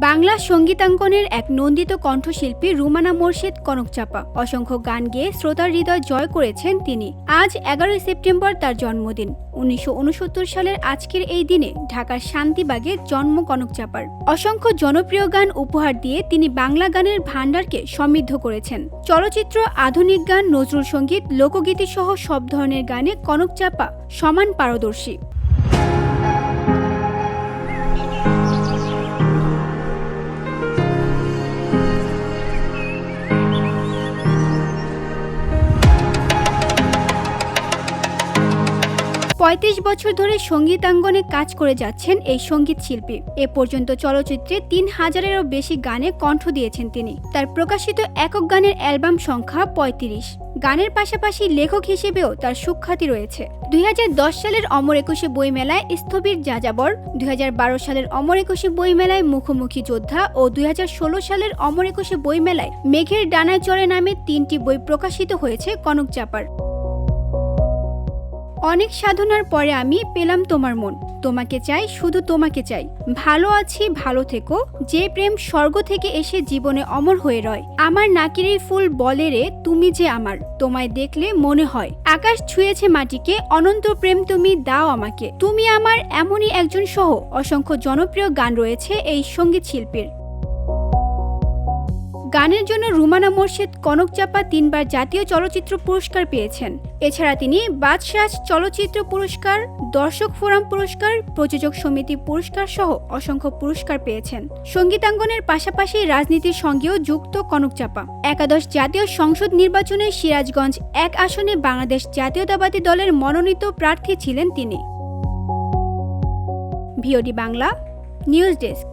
বাংলা সঙ্গীতাঙ্গনের এক নন্দিত কণ্ঠশিল্পী রুমানা মোর্শেদ কনকচাপা অসংখ্য গান গেয়ে শ্রোতার হৃদয় জয় করেছেন তিনি। আজ 11 সেপ্টেম্বর তার জন্মদিন। 1969 সালের আজকের এই দিনে ঢাকার শান্তিবাগে জন্ম কনকচাপার। অসংখ্য জনপ্রিয় গান উপহার দিয়ে তিনি বাংলা গানের ভাণ্ডারকে সমৃদ্ধ করেছেন। চলচ্চিত্র, আধুনিক গান, নজরুল সঙ্গীত, লোকগীতি সহ সব ধরনের গানে কনকচাপা সমান পারদর্শী। পঁয়ত্রিশ বছর ধরে সঙ্গীতাঙ্গনে কাজ করে যাচ্ছেন এই সঙ্গীত শিল্পী। এ পর্যন্ত চলচ্চিত্রে 3000-এরও বেশি গানে কণ্ঠ দিয়েছেন তিনি। তার প্রকাশিত একক গানের অ্যালবাম সংখ্যা 35। গানের পাশাপাশি লেখক হিসেবেও তার সুখ্যাতি রয়েছে। 2010 সালের অমর একুশে বইমেলায় স্থবির যাযাবর, 2012 সালের অমর একুশে বইমেলায় মুখোমুখি যোদ্ধা ও 2016 সালের অমর একুশে বইমেলায় মেঘের ডানায় চড়ে নামে 3টি বই প্রকাশিত হয়েছে কনকচাপার। অনেক সাধনার পরে আমি পেলাম তোমার মন, তোমাকে চাই, শুধু তোমাকে চাই, ভালো আছি, ভালো থেকো, যে প্রেম স্বর্গ থেকে এসে জীবনে অমর হয়ে রয়, আমার নাকিরের ফুল বলে রে তুমি যে আমার, তোমায় দেখলে মনে হয় আকাশ ছুঁয়েছে মাটিকে, অনন্ত প্রেম তুমি দাও আমাকে, তুমি আমার, এমনই একজন সহ অসংখ্য জনপ্রিয় গান রয়েছে এই সঙ্গীত শিল্পীর। গানের জন্য রুমানা মোর্শেদ কনকচাপা 3 বার জাতীয় চলচ্চিত্র পুরস্কার পেয়েছেন। এছাড়া তিনি বাদশাহ চলচ্চিত্র পুরস্কার, দর্শক ফোরাম পুরস্কার, প্রযোজক সমিতি পুরস্কার সহ অসংখ্য পুরস্কার পেয়েছেন। সঙ্গীতাঙ্গনের পাশাপাশি রাজনীতির সঙ্গেও যুক্ত কনকচাপা। একাদশ জাতীয় সংসদ নির্বাচনে সিরাজগঞ্জ 1 আসনে বাংলাদেশ জাতীয়তাবাদী দলের মনোনীত প্রার্থী ছিলেন তিনি। VOD Bangla news desk.